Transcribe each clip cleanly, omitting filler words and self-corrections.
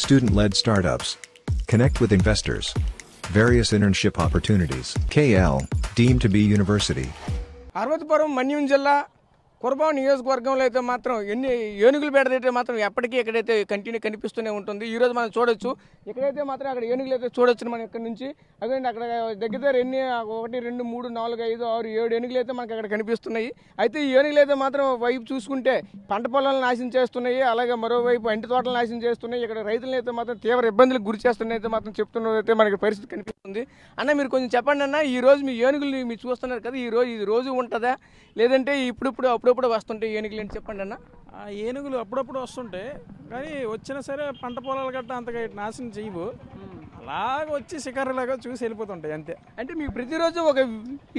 student-led startups. Connect with investors. Various internship opportunities. KL, deemed to be university. అరవతిపురం మన్యం జిల్లా కురబాం నియోజకవర్గంలో అయితే మాత్రం ఎన్ని ఏనుగులు బెడదైతే మాత్రం ఎప్పటికీ ఎక్కడైతే కంటిన్యూ కనిపిస్తూనే ఉంటుంది. ఈరోజు మనం చూడొచ్చు ఇక్కడైతే మాత్రం అక్కడ ఏనుగులు అయితే చూడొచ్చు మనం ఇక్కడ నుంచి. అదేంటి అక్కడ దగ్గర ఎన్ని 1 2 3 4 5 6 7 ఏనుగులు అయితే మనకి అక్కడ కనిపిస్తున్నాయి. అయితే ఈ ఏనుగులు అయితే మాత్రం వైపు చూసుకుంటే పంట పొలాలను నాశనం చేస్తున్నాయి, అలాగే మరోవైపు అంటి తోటలు నాశనం చేస్తున్నాయి. ఇక్కడ రైతులను అయితే మాత్రం తీవ్ర ఇబ్బందులకు గురి చేస్తున్నాయి అయితే మాత్రం చెప్తున్నదైతే మనకి పరిస్థితి కనిపిస్తుంది. అన్న మీరు కొంచెం చెప్పండి అన్న, ఈ రోజు మీ ఏనుగులు మీరు చూస్తున్నారు కదా, ఇది రోజు ఉంటుందా లేదంటే అప్పుడప్పుడు వస్తుంటాయి ఏనుగులు ఏంటి చెప్పండి అన్న. ఏనుగులు అప్పుడప్పుడు వస్తుంటాయి కానీ వచ్చినా సరే పంట పొలాలు గట్ట అంతగా నాశనం చేయవు, అలాగ వచ్చి షికారులాగా చూసి వెళ్ళిపోతుంటాయి అంతే. అంటే మీకు ప్రతిరోజు ఒక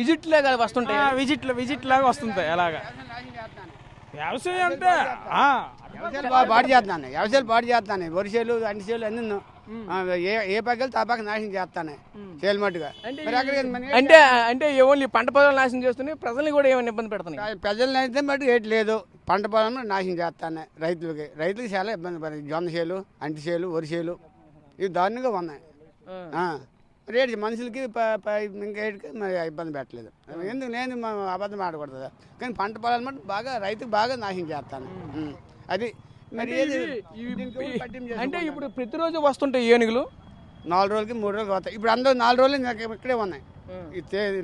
విజిట్ లాగా వస్తుంటాయి, విజిట్ లాగా వస్తుంటాయి. అలాగా వ్యవసాయం అంటే వ్యవసాయాలు పాడు చేస్తాను, వరిసేలు అంటిసేలు అన్ని ఏ పక్కలు తా పక్క నాశనం చేస్తాను చేలు మట్టుగా. అంటే ఓన్లీ పంట పొలాలు నాశనం చేస్తున్నాయి, ప్రజల్ని కూడా ఏమైనా ఇబ్బంది పెడుతున్నాయి. ప్రజలను అయితే మటుకు ఏటి లేదు, పంట పొలాలను నాశనం చేస్తాను. రైతులకి చాలా ఇబ్బంది పడుతుంది. జొన్న చేలు, అంటిసేలు, వరిసేలు ఇవి దారుణంగా ఉన్నాయి. రేటు మనుషులకి ఇంకా మరి ఇబ్బంది పెట్టలేదు. ఎందుకు నేను అబద్ధం ఆడకూడదు కానీ పంట పొలాలు మటు బాగా రైతుకు బాగా నాశనం చేస్తాను. అది మరి అంటే ఇప్పుడు ప్రతిరోజు వస్తుంటాయి ఏనుగులు 4 రోజులకి 3 రోజులకి వస్తాయి. ఇప్పుడు అందరూ 4 రోజులు ఇక్కడే ఉన్నాయి.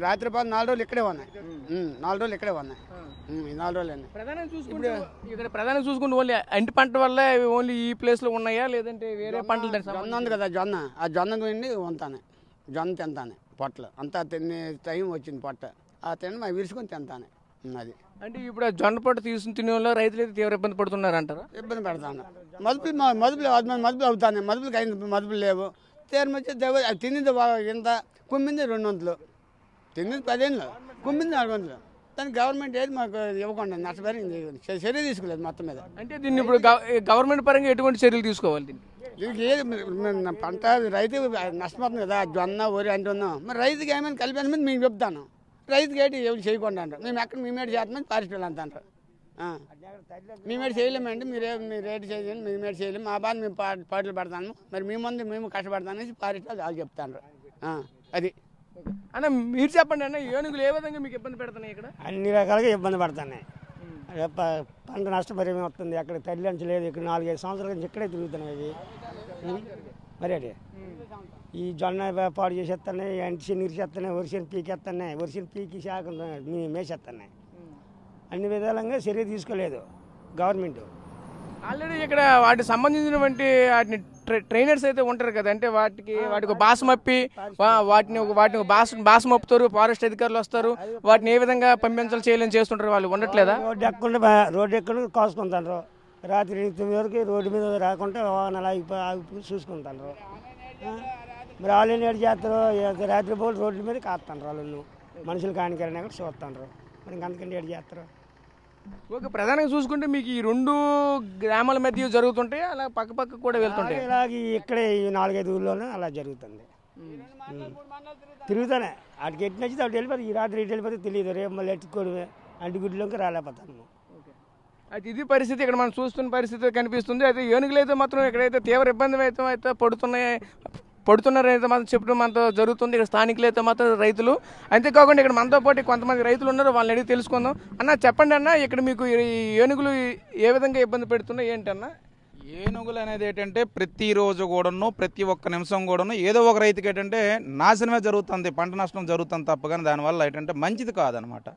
రాత్రి పాలు 4 రోజులు ఇక్కడే ఉన్నాయి. 4 రోజులు ఇక్కడే ఉన్నాయి. 4 రోజులు ప్రధానంగా చూసుకుంటే ఓన్లీ అంటి పంట వల్ల ఓన్లీ ఈ ప్లేస్ లో ఉన్నాయా లేదంటే వేరే పంటలు? జొన్న ఉంది కదా, ఆ జొన్న తిండి ఉంటాను, జొన్న తింటాను. పొట్టలు అంతా తినే టైం వచ్చింది, పొట్ట ఆ తిని మా విరుచుకొని తింటాను. అది అంటే ఇప్పుడు ఆ జొన్న పొట్ట తీసుకుని తినే వాళ్ళు రైతులు అయితే తీవ్ర ఇబ్బంది పడుతున్నారు అంటారా? ఇబ్బంది పెడతాను. మదుపులు అవుతాను, మదుపులకి అయింది, మదుపులు లేవు. తీరం వచ్చి అది తింది ఇంత, కుమ్మింది 200, తింది 10 కుమ్మింది 400. దానికి గవర్నమెంట్ ఏది మాకు ఇవ్వకుండా నష్టపరిగింది, చర్య తీసుకోలేదు మొత్తం మీద. అంటే దీన్ని ఇప్పుడు గవర్నమెంట్ పరంగా ఎటువంటి చర్యలు తీసుకోవాలి? దీనికి ఏది పంట రైతు నష్టపోతుంది కదా, జొన్న వరి అంటున్నాం. మరి రైతుకి ఏమైనా కలిపి మేము చెప్తాను, రైతుకి ఏంటి ఎవరు చేయకుండా అంటారు. మేము ఎక్కడ మేమేటి చేస్తామని పారిపోయాలి అంత అంటారు. మేమేటి చేయలేమండి, మీరు రేటు చేయాలి, మేమేటి చేయలేము, మా బాధ మేము పాటలు పడతాను, మరి మీ ముందు మేము కష్టపడతామని పారిపోయి వాళ్ళు చెప్తాను. అది అన్న మీరు చెప్పండి అన్న, ఏనుగులు ఏ విధంగా మీకు ఇబ్బంది పెడుతున్నాయి? ఇక్కడ అన్ని రకాలుగా ఇబ్బంది పడుతున్నాయి. పంట నష్టపరిహారం వస్తుంది, అక్కడ తల్లి అంచు లేదు. ఇక్కడ 4-5 సంవత్సరాల నుంచి ఇక్కడే తిరుగుతున్నాయి అవి. మరి అదే ఈ జొన్న పాడు చేసేస్తున్నాయి, అంటిని ఇరిచేస్తున్నాయి, వరిసేని పీకేస్తున్నాయి, వరిసేని పీకి శాఖ మేసేస్తున్నాయి. అన్ని విధాలంగా చర్య తీసుకోలేదు గవర్నమెంట్. ఆల్రెడీ ఇక్కడ వాటికి సంబంధించినటువంటి వాటిని ట్రైనర్స్ అయితే ఉంటారు కదా, అంటే వాటికి భాష మప్పి వాటిని భాష మప్పుతారు, ఫారెస్ట్ అధికారులు వస్తారు, వాటిని ఏ విధంగా పంపించాలి చేయాలని చేస్తుంటారు, వాళ్ళు ఉండట్లేదా? రోడ్డు ఎక్కడ కాసుకుంటారు, రాత్రి 9 వరకు రోడ్డు మీద రాకుండా వాహనాలు ఆగి చూసుకుంటారు. మరి వాళ్ళు ఏడు చేస్తారు, రాత్రి పోలు రోడ్ల మీద కాస్తారు, వాళ్ళు మనుషులు కానికైనా కూడా చూస్తారు. మరి ఇంకంతకంటే ఏడు చేస్తారు. ఓకే, ప్రధానంగా చూసుకుంటే మీకు ఈ 2 గ్రామాల మధ్య జరుగుతుంటాయి, అలా పక్క కూడా వెళ్తుంటాయి. ఇలాగ ఇక్కడే ఈ 4-5 ఊళ్ళోనే అలా జరుగుతుంది. తిరుగుతానే వాటికి ఎట్టి నచ్చితే అటు వెళ్ళిపోతే, ఈ రాత్రి ఇటు వెళ్ళిపోతే తెలియదు, రేపు మళ్ళీ ఎట్టుకోవడమే, అంటిగుడ్లోకి రాలేకపోతాను. అయితే ఇది పరిస్థితి ఇక్కడ మనం చూస్తున్న పరిస్థితి కనిపిస్తుంది. అయితే ఏనుగులు అయితే మాత్రం ఇక్కడైతే తీవ్ర ఇబ్బంది అయితే పడుతున్నారు అయితే మాత్రం చెప్పడం మనతో జరుగుతుంది. ఇక్కడ స్థానికులు అయితే మాత్రం రైతులు, అంతేకాకుండా ఇక్కడ మనతో పాటు కొంతమంది రైతులు ఉన్నారు, వాళ్ళని అడిగి తెలుసుకుందాం. అన్న చెప్పండి అన్న, ఇక్కడ మీకు ఏనుగులు ఏ విధంగా ఇబ్బంది పెడుతున్నాయి ఏంటన్నా? ఏనుగులు అనేది ఏంటంటే ప్రతిరోజు కూడాను, ప్రతి ఒక్క నిమిషం కూడాను ఏదో ఒక రైతుకి ఏంటంటే నాశనమే జరుగుతుంది, పంట నష్టం జరుగుతుంది తప్ప కానీ దానివల్ల ఏంటంటే మంచిది కాదనమాట.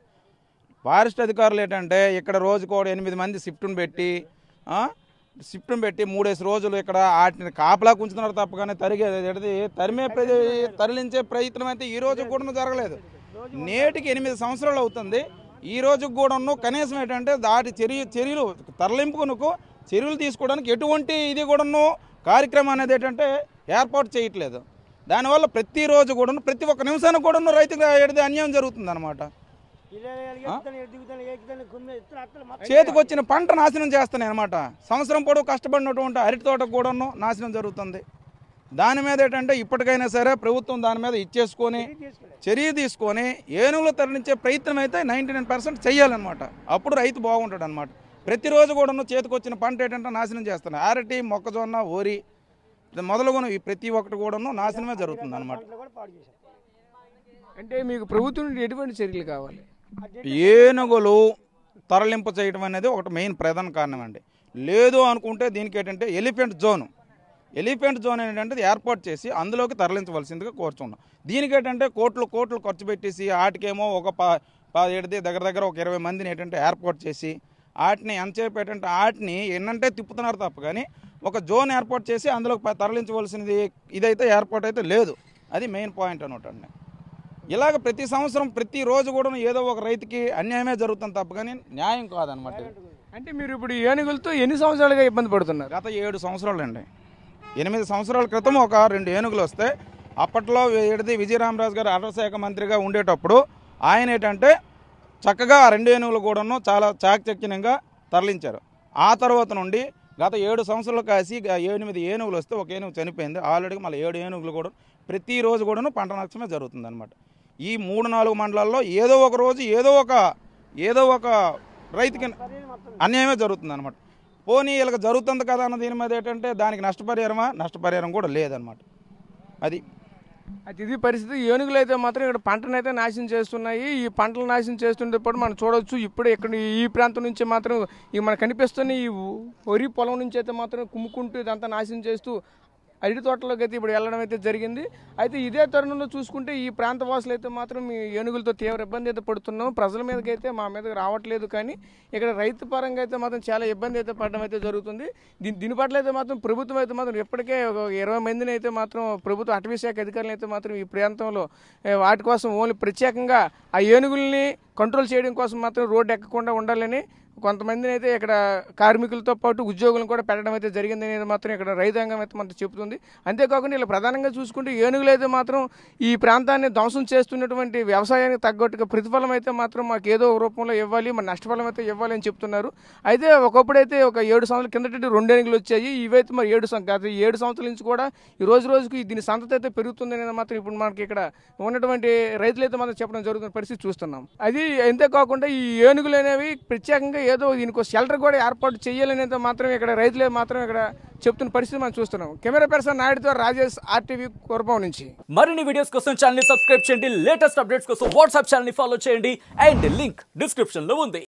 ఫారెస్ట్ అధికారులు ఏంటంటే ఇక్కడ రోజు కూడా 8 మంది షిఫ్ట్ను పెట్టి 3 రోజులు ఇక్కడ వాటిని కాపలా ఉంచుతున్నారు తప్ప కానీ తరలించే ప్రయత్నం అయితే ఈ రోజు కూడా జరగలేదు. నేటికి 8 సంవత్సరాలు అవుతుంది. ఈ రోజు కూడా కనీసం ఏంటంటే దాటి చర్యలు తరలింపుకు చర్యలు తీసుకోవడానికి ఎటువంటి ఇది కూడాను కార్యక్రమం అనేది ఏంటంటే ఏర్పాటు చేయట్లేదు. దానివల్ల ప్రతిరోజు కూడా ప్రతి ఒక్క నిమిషానికి కూడా రైతుకు అన్యాయం జరుగుతుంది అనమాట. చేతికి వచ్చిన పంట నాశనం చేస్తున్నాయి అనమాట. సంవత్సరం పొడవు కష్టపడినటువంటి అరటి తోటకు కూడా నాశనం జరుగుతుంది. దాని మీద ఏంటంటే ఇప్పటికైనా సరే ప్రభుత్వం దాని మీద ఇచ్చేసుకొని చర్య తీసుకొని ఏనుగులు తరలించే ప్రయత్నం అయితే 99% చేయాలన్నమాట. అప్పుడు రైతు బాగుంటాడు అనమాట. ప్రతిరోజు కూడా చేతికి వచ్చిన పంట ఏంటంటే నాశనం చేస్తున్నాయి. అరటి, మొక్కజొన్న, వరి మొదలుగును ఈ ప్రతి ఒక్కటి కూడాను నాశనమే జరుగుతుంది అనమాట. అంటే మీకు ప్రభుత్వం నుండి ఎటువంటి చర్యలు కావాలి? ఏనుగులు తరలింపు చేయడం అనేది ఒకటి మెయిన్ ప్రధాన కారణం అండి. లేదు అనుకుంటే దీనికి ఏంటంటే ఎలిఫెంట్ జోన్ ఏంటంటే ఏర్పాటు చేసి అందులోకి తరలించవలసిందిగా కోరుచున్నాం. దీనికి ఏంటంటే కోట్లు ఖర్చు పెట్టేసి వాటికేమో ఒక దగ్గర ఒక 20 మందిని ఏంటంటే ఏర్పాటు చేసి వాటిని ఎంతసేపు ఏంటంటే వాటిని ఎన్నంటే తిప్పుతున్నారు తప్ప కానీ ఒక జోన్ ఏర్పాటు చేసి అందులోకి తరలించవలసినది ఇదైతే ఏర్పాటు అయితే లేదు. అది మెయిన్ పాయింట్ అనమాట అండి. ఇలాగ ప్రతి సంవత్సరం ప్రతిరోజు కూడా ఏదో ఒక రైతుకి అన్యాయమే జరుగుతుంది తప్ప కానీ న్యాయం కాదనమాట. అంటే మీరు ఇప్పుడు ఏనుగులతో ఎన్ని సంవత్సరాలుగా ఇబ్బంది పడుతున్నారు? గత 7 సంవత్సరాలు అండి. 8 సంవత్సరాల క్రితం ఒక 2 ఏనుగులు వస్తే అప్పట్లో విజయరామరాజు గారు అటవీ శాఖ మంత్రిగా ఉండేటప్పుడు ఆయన ఏంటంటే చక్కగా ఆ 2 ఏనుగులు కూడాను చాలా చాకచక్యంగా తరలించారు. ఆ తర్వాత నుండి గత 7 సంవత్సరాలు కాసి 8 ఏనుగులు వస్తే ఒక ఏనుగు చనిపోయింది. ఆల్రెడీ మళ్ళీ 7 ఏనుగులు కూడా ప్రతిరోజు కూడాను పంట నష్టమే జరుగుతుంది అనమాట. ఈ 3-4 మండలాల్లో ఏదో ఒక రోజు ఏదో ఒక రైతుకి అన్యాయమే జరుగుతుంది అనమాట. పోనీ వీళ్ళకి జరుగుతుంది కదా అన్న దీని మీద ఏంటంటే దానికి నష్టపరిహారం కూడా లేదనమాట. అది ఇది పరిస్థితి. ఏనుగులు అయితే మాత్రం ఇక్కడ పంటనైతే నాశనం చేస్తున్నాయి. ఈ పంటలు నాశనం చేస్తున్నప్పుడు మనం చూడవచ్చు. ఇప్పుడు ఇక్కడ ఈ ప్రాంతం నుంచి మాత్రం మనకు కనిపిస్తున్న ఈ వరి పొలం నుంచి అయితే మాత్రం కుమ్ముకుంటూ ఇదంతా నాశనం చేస్తూ అరటి తోటలోకి అయితే ఇప్పుడు వెళ్ళడం అయితే జరిగింది. అయితే ఇదే తరుణంలో చూసుకుంటే ఈ ప్రాంత వాసులు అయితే మాత్రం ఈ ఏనుగులతో తీవ్ర ఇబ్బంది అయితే పడుతున్నాం. ప్రజల మీదకైతే మా మీదకి రావట్లేదు, కానీ ఇక్కడ రైతు పరంగా అయితే మాత్రం చాలా ఇబ్బంది అయితే పడడం అయితే జరుగుతుంది. దీని పట్ల అయితే మాత్రం ప్రభుత్వం అయితే మాత్రం ఇప్పటికే ఒక 20 మందిని అయితే మాత్రం ప్రభుత్వ అటవీ శాఖ అధికారులు అయితే మాత్రం ఈ ప్రాంతంలో వాటి కోసం ఓన్లీ ప్రత్యేకంగా ఆ ఏనుగుల్ని కంట్రోల్ చేయడం కోసం మాత్రం రోడ్డు ఎక్కకుండా ఉండాలని కొంతమందిని అయితే ఇక్కడ కార్మికులతో పాటు ఉద్యోగులను కూడా పెట్టడం అయితే జరిగింది అనేది మాత్రం ఇక్కడ రైతాంగం అయితే మనకు చెబుతుంది. అంతేకాకుండా ఇలా ప్రధానంగా చూసుకుంటే ఏనుగులు అయితే మాత్రం ఈ ప్రాంతాన్ని ధ్వంసం చేస్తున్నటువంటి వ్యవసాయానికి తగ్గట్టుగా ప్రతిఫలం అయితే మాత్రం మాకు ఏదో రూపంలో ఇవ్వాలి, మన నష్టఫలం అయితే ఇవ్వాలి అని చెప్తున్నారు. అయితే ఒకప్పుడైతే ఒక 7 సంవత్సరాల కిందట 2 ఏనుగులు వచ్చాయి. ఇవైతే మరి 7 సంవత్సరాల నుంచి కూడా ఈ రోజుకి దీని సంతతి అయితే పెరుగుతుంది అనేది మాత్రం ఇప్పుడు మనకి ఇక్కడ ఉన్నటువంటి రైతులు అయితే మాత్రం చెప్పడం జరుగుతున్న పరిస్థితి చూస్తున్నాం. అది అంతేకాకుండా ఈ ఏనుగులు అనేవి ప్రత్యేకంగా ఏదో దీనికి షెల్టర్ కూడా ఏర్పాటు చేయాలనేది మాత్రం ఇక్కడ రైతులే మాత్రం ఇక్కడ చెప్తున్న పరిస్థితి మనం చూస్తున్నాం. కెమెరా పర్సన్ నాయుడుతో రాజేష్, RTV కొరపాం నుంచి. మరిన్ని వీడియోస్ కోసం ఛానల్ ని సబ్స్క్రైబ్ చేయండి. లేటెస్ట్ అప్డేట్స్ కోసం వాట్సాప్ ఛానల్ ని ఫాలో చేయండి. అండ్ లింక్ డిస్క్రిప్షన్ లో ఉంది.